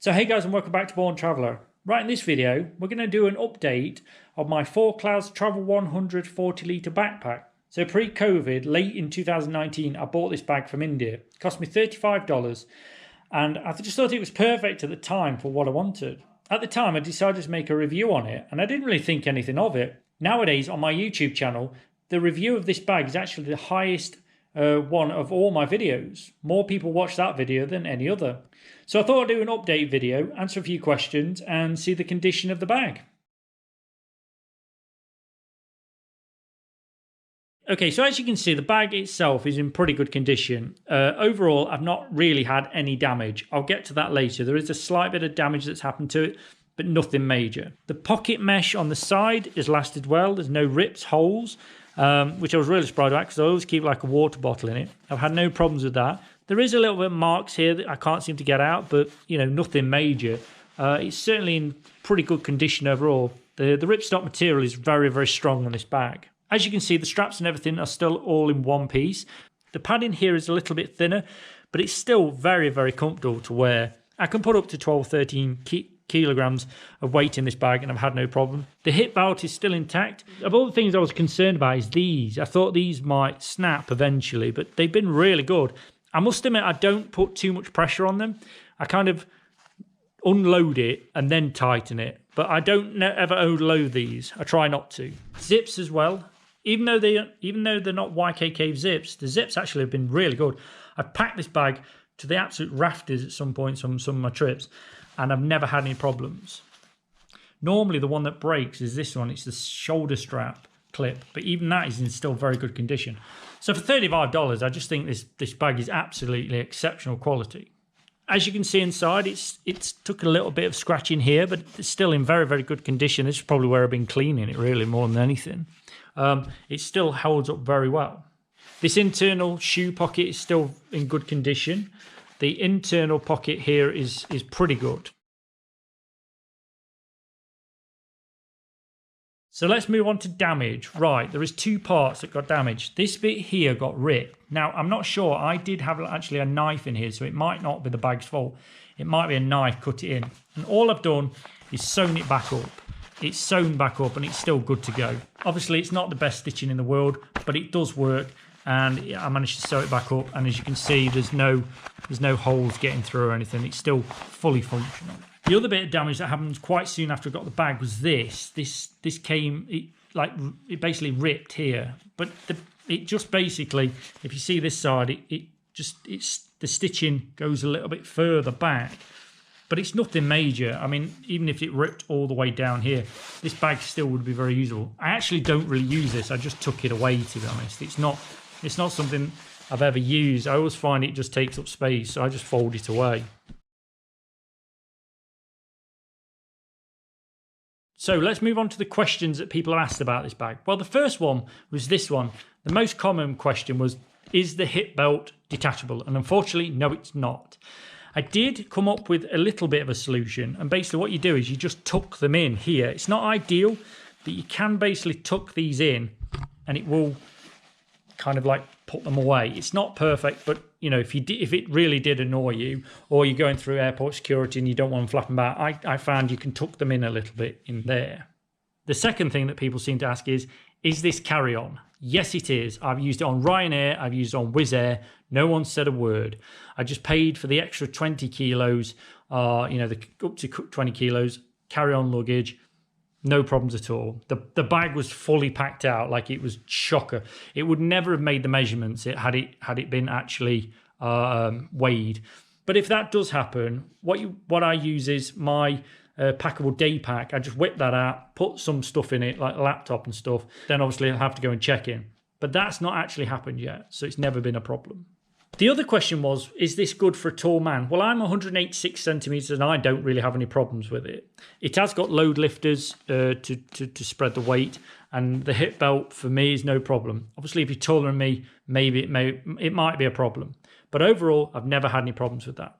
So hey guys, and welcome back to Born Traveller. Right, in this video we're going to do an update of my FORCLAZ Travel 100 40 litre backpack. So pre-COVID, late in 2019, I bought this bag from India. It cost me $35 and I just thought it was perfect at the time for what I wanted. At the time I decided to make a review on it and I didn't really think anything of it. Nowadays on my YouTube channel, the review of this bag is actually the highest one of all my videos. More people watch that video than any other. So I thought I'd do an update video, answer a few questions and see the condition of the bag. Okay, so as you can see, the bag itself is in pretty good condition. Overall, I've not really had any damage. I'll get to that later. There is a slight bit of damage that's happened to it, but nothing major. The pocket mesh on the side has lasted well. There's no rips, holes, which I was really surprised about because I always keep like a water bottle in it. I've had no problems with that. There is a little bit of marks here that I can't seem to get out, but you know, nothing major. It's certainly in pretty good condition overall. The ripstop material is very, very strong on this bag. As you can see, the straps and everything are still all in one piece. The padding here is a little bit thinner, but it's still very, very comfortable to wear. I can put up to 12, 13 kilograms of weight in this bag and I've had no problem. The hip belt is still intact. Of all the things I was concerned about is these. I thought these might snap eventually, but they've been really good. I must admit, I don't put too much pressure on them. I kind of unload it and then tighten it, but I don't ever overload these. I try not to. Zips as well. Even though they're not YKK zips, the zips actually have been really good. I've packed this bag to the absolute rafters at some points on some of my trips, and I've never had any problems. Normally, the one that breaks is this one. It's the shoulder strap clip, but even that is in still very good condition. So for $35, I just think this bag is absolutely exceptional quality. As you can see inside, it's took a little bit of scratching here, but it's still in very, very good condition. This is probably where I've been cleaning it really more than anything. It still holds up very well. This internal shoe pocket is still in good condition. The internal pocket here is pretty good. So let's move on to damage. Right, there is two parts that got damaged. This bit here got ripped. Now, I'm not sure. I did have actually a knife in here, so it might not be the bag's fault. It might be a knife cut it in. And all I've done is sewn it back up. It's sewn back up and it's still good to go. Obviously, it's not the best stitching in the world, but it does work. And I managed to sew it back up. And as you can see, there's no holes getting through or anything. It's still fully functional. The other bit of damage that happened quite soon after I got the bag was this came, it basically ripped here. But it just basically, if you see this side, the stitching goes a little bit further back. But it's nothing major. I mean, even if it ripped all the way down here, this bag still would be very usable. I actually don't really use this. I just took it away, to be honest. It's not something I've ever used. I always find it just takes up space, so I just fold it away. So let's move on to the questions that people have asked about this bag. Well, the first one was this one. The most common question was, is the hip belt detachable? And unfortunately, no, it's not. I did come up with a little bit of a solution. And basically what you do is you just tuck them in here. It's not ideal, but you can basically tuck these in and it will kind of like put them away. It's not perfect, but you know, if it really did annoy you, or you're going through airport security and you don't want them flapping about, I found you can tuck them in a little bit in there. The second thing that people seem to ask is this carry-on? Yes, it is. I've used it on Ryanair. I've used it on Wizz Air. No one said a word. I just paid for the extra 20 kilos, up to 20 kilos carry-on luggage. No problems at all. The bag was fully packed out, like it was chocker. It would never have made the measurements had it been actually weighed. But if that does happen, what I use is my packable Daypack. I just whip that out, put some stuff in it, like a laptop and stuff. Then obviously I'll have to go and check in. But that's not actually happened yet, so it's never been a problem. The other question was, is this good for a tall man? Well, I'm 186 centimetres and I don't really have any problems with it. It has got load lifters to spread the weight, and the hip belt for me is no problem. Obviously, if you're taller than me, maybe it might be a problem. But overall, I've never had any problems with that.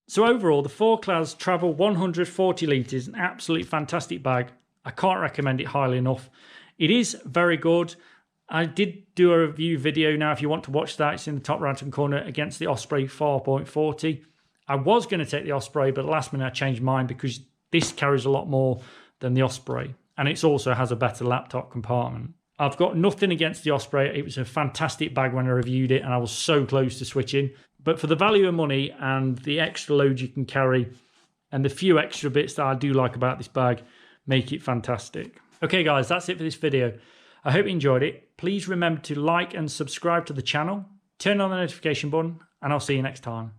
So overall, the FORCLAZ Travel 100 40 litres is an absolutely fantastic bag. I can't recommend it highly enough. It is very good. I did do a review video now. If you want to watch that, it's in the top right-hand corner against the Osprey 4.40. I was going to take the Osprey, but at the last minute I changed mine because this carries a lot more than the Osprey. And it also has a better laptop compartment. I've got nothing against the Osprey. It was a fantastic bag when I reviewed it and I was so close to switching. But for the value of money and the extra load you can carry and the few extra bits that I do like about this bag, make it fantastic. Okay guys, that's it for this video. I hope you enjoyed it. Please remember to like and subscribe to the channel, turn on the notification button, and I'll see you next time.